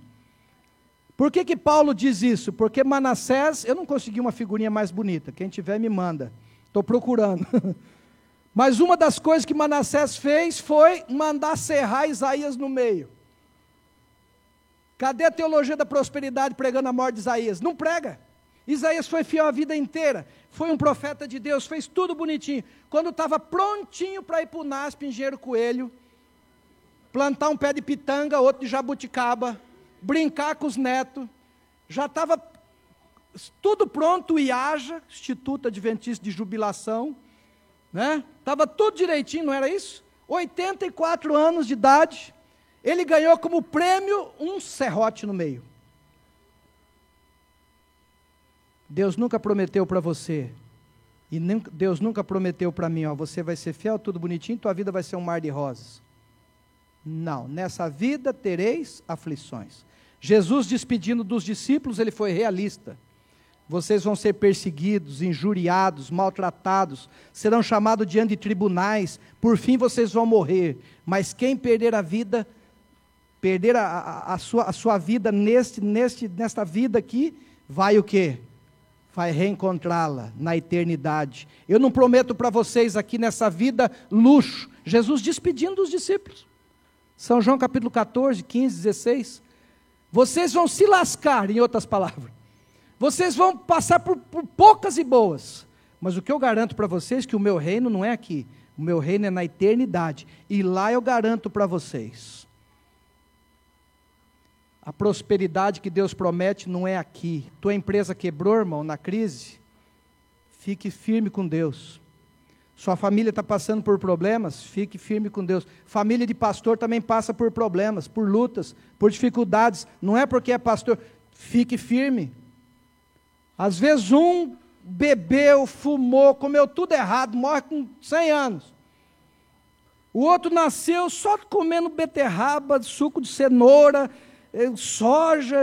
Por que Paulo diz isso? Porque Manassés, eu não consegui uma figurinha mais bonita, quem tiver me manda, estou procurando. Mas uma das coisas que Manassés fez foi mandar cerrar Isaías no meio. Cadê a teologia da prosperidade pregando a morte de Isaías? Não prega. Isaías foi fiel a vida inteira, foi um profeta de Deus, fez tudo bonitinho. Quando estava prontinho para ir para o NASP, Engenheiro Coelho, plantar um pé de pitanga, outro de jabuticaba, brincar com os netos, já estava tudo pronto, o IAJA, Instituto Adventista de Jubilação, né? Estava tudo direitinho, não era isso? 84 anos de idade, ele ganhou como prêmio um serrote no meio. Deus nunca prometeu para você, e Deus nunca prometeu para mim, ó, você vai ser fiel, tudo bonitinho, tua vida vai ser um mar de rosas. Não, nessa vida tereis aflições. Jesus despedindo dos discípulos, ele foi realista. vocês vão ser perseguidos, injuriados, maltratados, serão chamados diante de tribunais, por fim vocês vão morrer. Mas quem perder a vida, perder a sua vida nesta vida aqui, vai o quê? Vai reencontrá-la na eternidade. Eu não prometo para vocês aqui nessa vida luxo. Jesus despedindo os discípulos. São João capítulo 14, 15, 16. Vocês vão se lascar, em outras palavras. Vocês vão passar por poucas e boas. Mas o que eu garanto para vocês é que o meu reino não é aqui. O meu reino é na eternidade. E lá eu garanto para vocês. A prosperidade que Deus promete não é aqui. Tua empresa quebrou, irmão, na crise? Fique firme com Deus. Sua família está passando por problemas? Fique firme com Deus. Família de pastor também passa por problemas, por lutas, por dificuldades. Não é porque é pastor. Fique firme. Às vezes um bebeu, fumou, comeu tudo errado, morre com 100 anos. O outro nasceu só comendo beterraba, suco de cenoura, soja,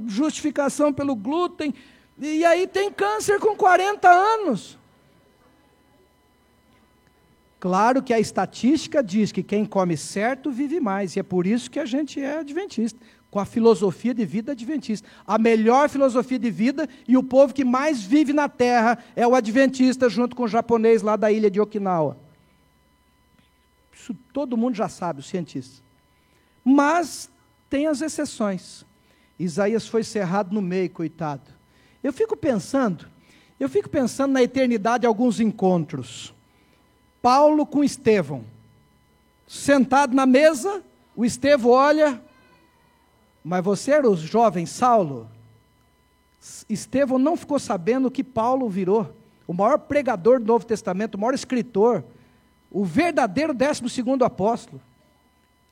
justificação pelo glúten, e aí tem câncer com 40 anos. Claro que a estatística diz que quem come certo vive mais, e é por isso que a gente é adventista, com a filosofia de vida adventista. A melhor filosofia de vida, e o povo que mais vive na terra é o adventista, junto com o japonês lá da ilha de Okinawa. Isso todo mundo já sabe, os cientistas. Mas tem as exceções. Isaías foi cerrado no meio, coitado. Eu fico pensando na eternidade alguns encontros. Paulo com Estevão, sentado na mesa, o Estevão olha, mas você era o jovem Saulo? Estevão não ficou sabendo o que Paulo virou, o maior pregador do Novo Testamento, o maior escritor, o verdadeiro 12º apóstolo,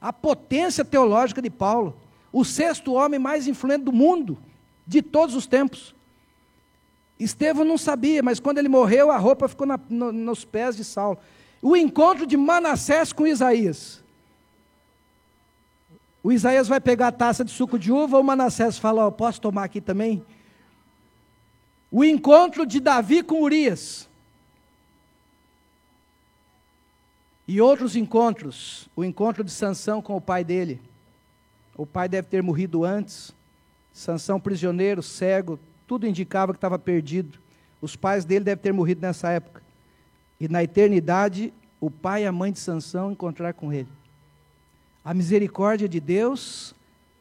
a potência teológica de Paulo, o 6º homem mais influente do mundo, de todos os tempos. Estevão não sabia, mas quando ele morreu, a roupa ficou nos pés de Saulo. O encontro de Manassés com Isaías. O Isaías vai pegar a taça de suco de uva, o Manassés fala, oh, posso tomar aqui também? O encontro de Davi com Urias. E outros encontros, o encontro de Sansão com o pai dele. O pai deve ter morrido antes. Sansão prisioneiro, cego, tudo indicava que estava perdido. Os pais dele devem ter morrido nessa época. E na eternidade, o pai e a mãe de Sansão encontrar com ele. A misericórdia de Deus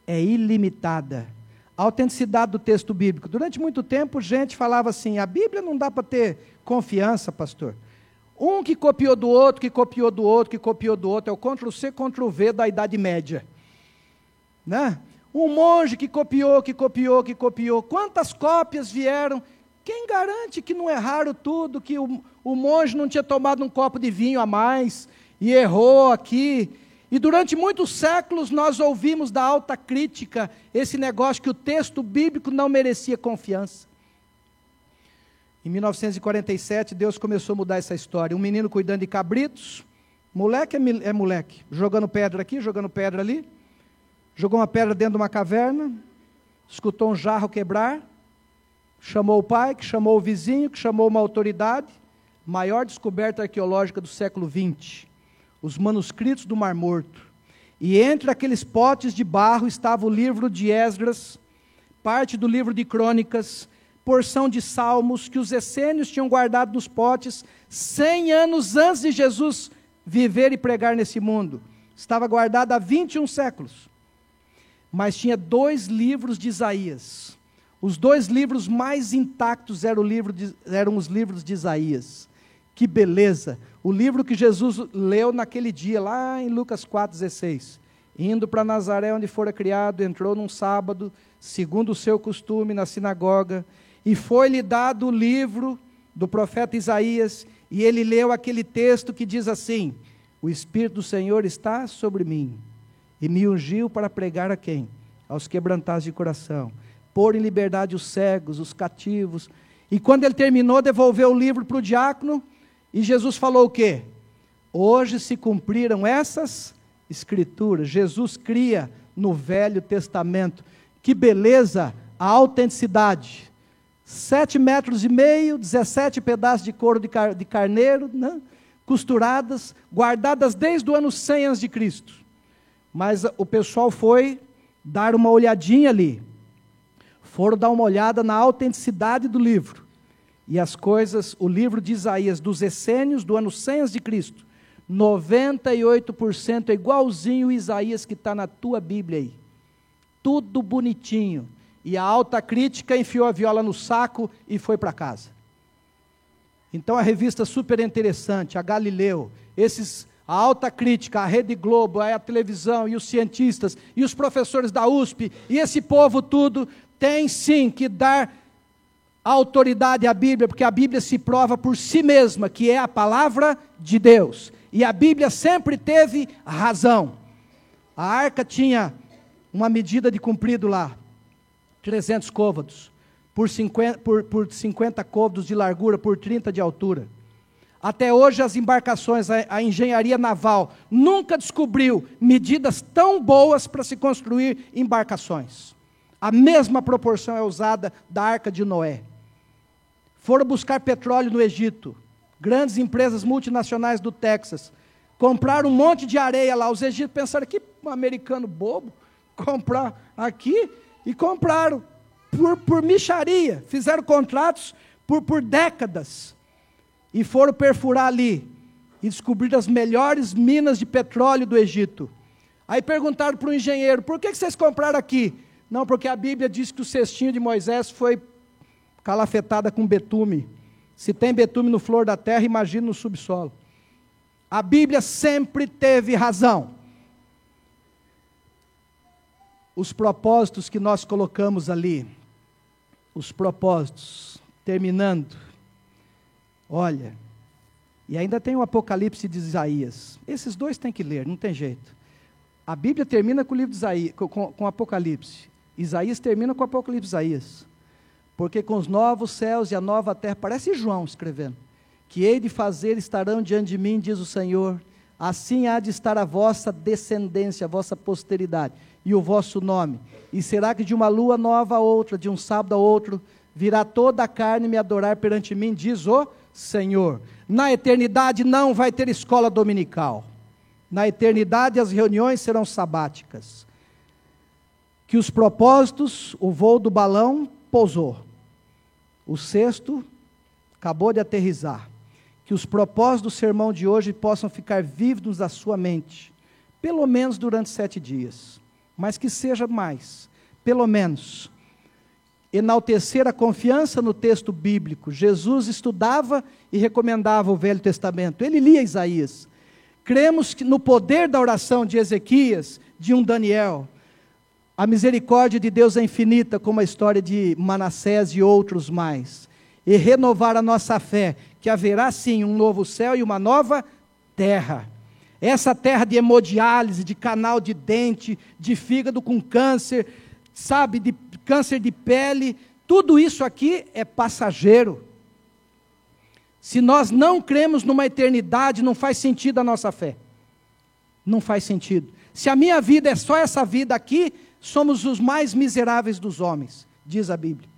é ilimitada. A autenticidade do texto bíblico. Durante muito tempo, gente falava assim, a Bíblia não dá para ter confiança, pastor. Um que copiou do outro, que copiou do outro, que copiou do outro, é o Ctrl+C, Ctrl+V da Idade Média. Né? Um monge que copiou. Quantas cópias vieram? Quem garante que não erraram tudo, que o monge não tinha tomado um copo de vinho a mais, e errou aqui? E durante muitos séculos nós ouvimos da alta crítica esse negócio que o texto bíblico não merecia confiança. Em 1947, Deus começou a mudar essa história. Um menino cuidando de cabritos, moleque é moleque, jogando pedra aqui, jogando pedra ali, jogou uma pedra dentro de uma caverna, escutou um jarro quebrar, chamou o pai, que chamou o vizinho, que chamou uma autoridade, maior descoberta arqueológica do século XX, os manuscritos do Mar Morto. E entre aqueles potes de barro estava o livro de Esdras, parte do livro de Crônicas, porção de Salmos que os essênios tinham guardado nos potes 100 anos antes de Jesus viver e pregar nesse mundo. Estava guardado há 21 séculos. Mas tinha 2 livros de Isaías. Os 2 livros mais intactos eram os livros de Isaías. Que beleza! O livro que Jesus leu naquele dia, lá em Lucas 4,16. Indo para Nazaré, onde fora criado, entrou num sábado, segundo o seu costume, na sinagoga, e foi-lhe dado o livro do profeta Isaías, e ele leu aquele texto que diz assim, o Espírito do Senhor está sobre mim, e me ungiu para pregar a quem? Aos quebrantados de coração, pôr em liberdade os cegos, os cativos. E quando ele terminou, devolveu o livro para o diácono, e Jesus falou o quê? Hoje se cumpriram essas escrituras. Jesus cria no Velho Testamento. Que beleza, a autenticidade. 7,5 metros, 17 pedaços de couro de carneiro, né? Costuradas, guardadas desde o ano 100 a.C. Mas o pessoal foi dar uma olhadinha ali, foram dar uma olhada na autenticidade do livro, e as coisas, o livro de Isaías, dos essênios, do ano 100 a.C., 98% é igualzinho o Isaías que está na tua Bíblia aí, tudo bonitinho, e a alta crítica enfiou a viola no saco e foi para casa. Então a revista super interessante, a Galileu, a alta crítica, a Rede Globo, a televisão e os cientistas e os professores da USP e esse povo tudo tem sim que dar autoridade à Bíblia, porque a Bíblia se prova por si mesma, que é a palavra de Deus. E a Bíblia sempre teve razão. A arca tinha uma medida de comprido lá, 300 côvados, por 50 côvados de largura, por 30 de altura. Até hoje as embarcações, a engenharia naval, nunca descobriu medidas tão boas para se construir embarcações. A mesma proporção é usada da Arca de Noé. Foram buscar petróleo no Egito. Grandes empresas multinacionais do Texas compraram um monte de areia lá. Os egípcios pensaram, que americano bobo, comprar aqui, e compraram por mixaria. Fizeram contratos por décadas. E foram perfurar ali, e descobriram as melhores minas de petróleo do Egito. Aí perguntaram para o engenheiro, por que vocês compraram aqui? Não, porque a Bíblia diz que o cestinho de Moisés foi calafetada com betume. Se tem betume no flor da terra, imagina no subsolo. A Bíblia sempre teve razão. Os propósitos que nós colocamos ali, os propósitos, terminando, olha, e ainda tem o Apocalipse de Isaías. Esses dois tem que ler, não tem jeito. A Bíblia termina com o livro de Isaías, com o Apocalipse. Isaías termina com o Apocalipse de Isaías. Porque com os novos céus e a nova terra, parece João escrevendo, que hei de fazer estarão diante de mim, diz o Senhor, assim há de estar a vossa descendência, a vossa posteridade, e o vosso nome. E será que de uma lua nova a outra, de um sábado a outro, virá toda a carne me adorar perante mim, diz o Senhor. Na eternidade não vai ter escola dominical. Na eternidade as reuniões serão sabáticas. Que os propósitos, o voo do balão pousou. O sexto acabou de aterrissar. Que os propósitos do sermão de hoje possam ficar vivos na sua mente, pelo menos durante 7 dias, mas que seja mais, pelo menos, enaltecer a confiança no texto bíblico. Jesus estudava e recomendava o Velho Testamento, ele lia Isaías. Cremos que no poder da oração de Ezequias, de um Daniel. A misericórdia de Deus é infinita, como a história de Manassés e outros mais. E renovar a nossa fé, que haverá sim um novo céu e uma nova terra. Essa terra de hemodiálise, de canal de dente, de fígado com câncer, sabe, de câncer de pele, tudo isso aqui é passageiro. Se nós não cremos numa eternidade, não faz sentido a nossa fé. Não faz sentido. Se a minha vida é só essa vida aqui, somos os mais miseráveis dos homens, diz a Bíblia.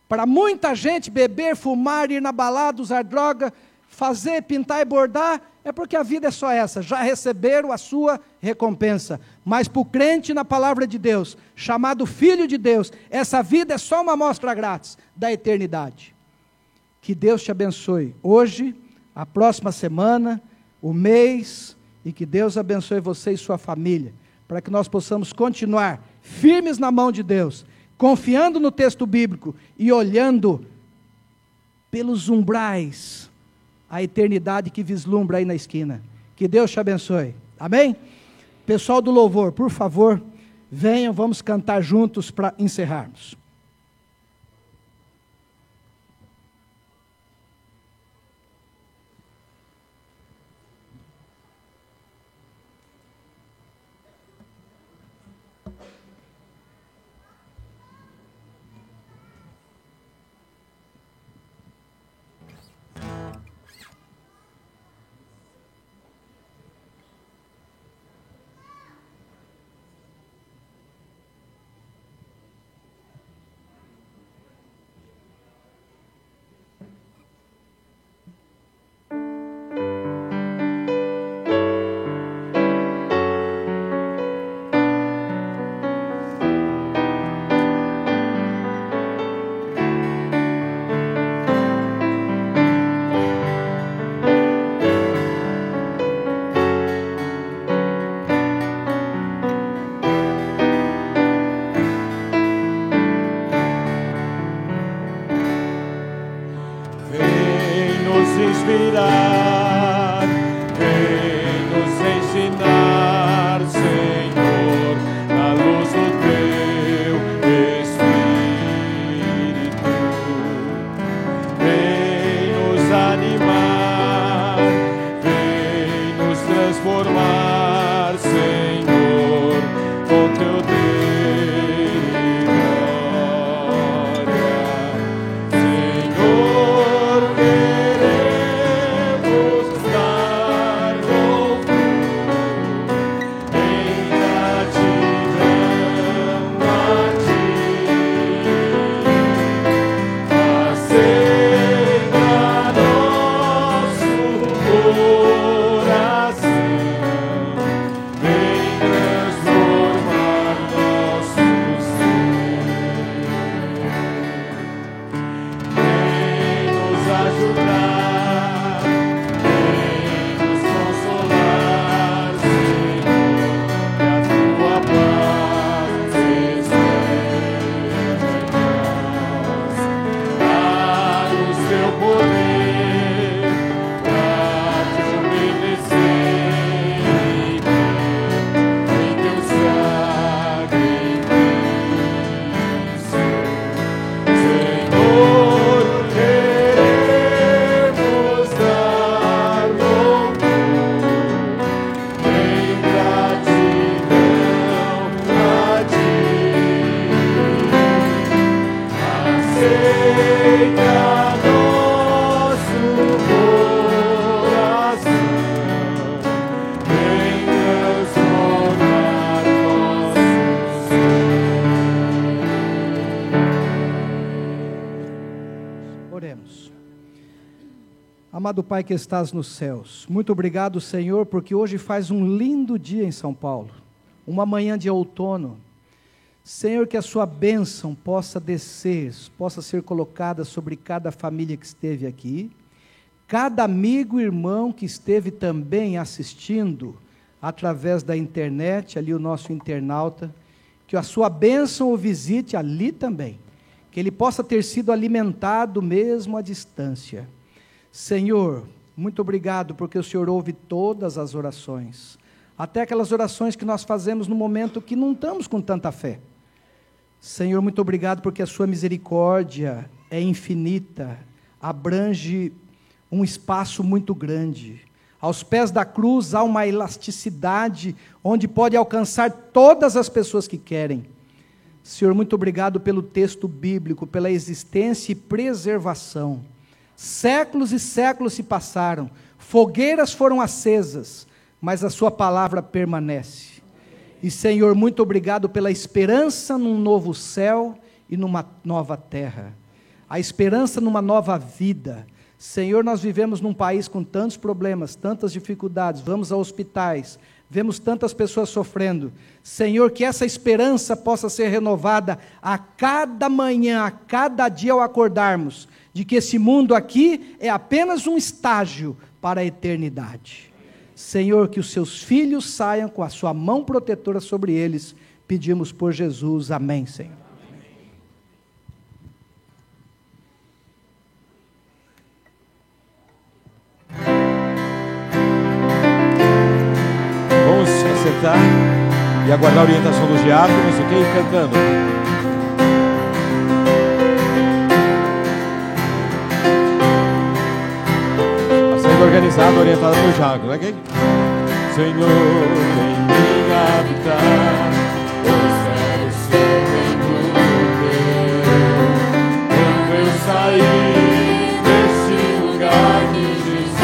Para muita gente, beber, fumar, ir na balada, usar droga, fazer, pintar e bordar, é porque a vida é só essa, já receberam a sua recompensa. Mas para o crente na palavra de Deus, chamado Filho de Deus, essa vida é só uma amostra grátis da eternidade. Que Deus te abençoe hoje, a próxima semana, o mês, e que Deus abençoe você e sua família, para que nós possamos continuar firmes na mão de Deus, confiando no texto bíblico e olhando pelos umbrais a eternidade que vislumbra aí na esquina. Que Deus te abençoe. Amém? Pessoal do louvor, por favor, venham, vamos cantar juntos para encerrarmos. Amado Pai que estás nos céus, muito obrigado, Senhor, porque hoje faz um lindo dia em São Paulo, uma manhã de outono. Senhor, que a sua bênção possa descer, possa ser colocada sobre cada família que esteve aqui, cada amigo e irmão que esteve também assistindo através da internet, ali o nosso internauta, que a sua bênção o visite ali também, que ele possa ter sido alimentado mesmo à distância. Senhor, muito obrigado porque o Senhor ouve todas as orações, até aquelas orações que nós fazemos no momento que não estamos com tanta fé. Senhor, muito obrigado porque a sua misericórdia é infinita, abrange um espaço muito grande. Aos pés da cruz há uma elasticidade onde pode alcançar todas as pessoas que querem. Senhor, muito obrigado pelo texto bíblico, pela existência e preservação. Séculos e séculos se passaram, fogueiras foram acesas, mas a sua palavra permanece. E Senhor, muito obrigado pela esperança num novo céu e numa nova terra, a esperança numa nova vida. Senhor, nós vivemos num país com tantos problemas, tantas dificuldades, vamos a hospitais, vemos tantas pessoas sofrendo. Senhor, que essa esperança possa ser renovada a cada manhã, a cada dia ao acordarmos, de que esse mundo aqui é apenas um estágio para a eternidade. Senhor, que os seus filhos saiam com a sua mão protetora sobre eles, pedimos por Jesus, amém, Senhor. Vamos acertar e aguardar a orientação dos diáconos, ok? Cantando. Organizado, orientado pelo diácono, ok? Senhor, em mim habitar, os céus serem teu. Quando eu sair deste lugar de Jesus,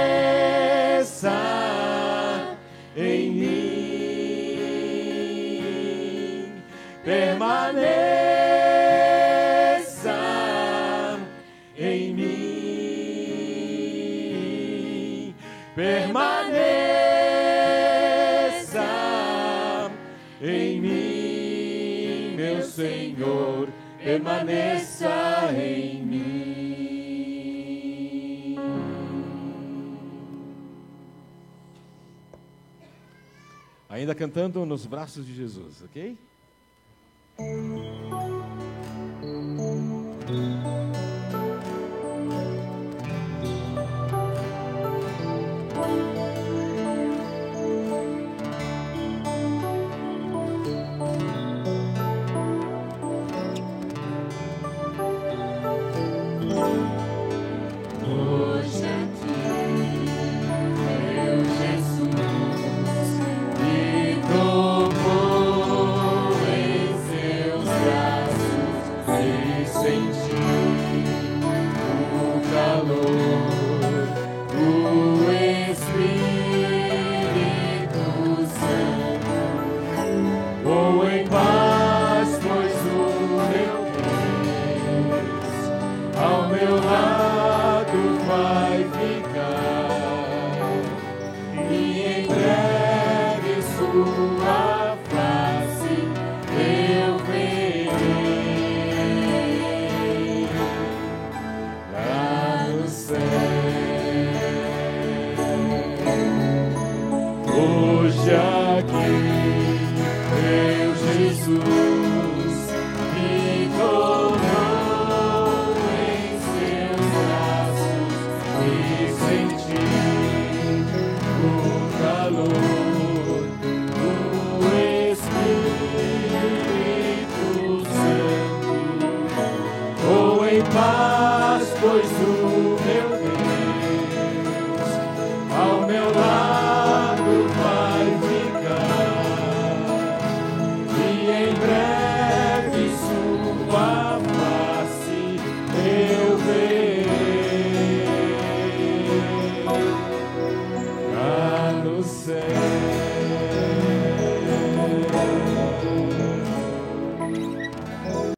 permaneça em mim. Permaneça em mim. Permaneça em mim. Ainda cantando nos braços de Jesus, ok? Tocou em seus Vou em paz, pois o meu Deus ao meu lado vai ficar, e em breve sua face eu verei lá no céu. Hoje aqui, meu Jesus.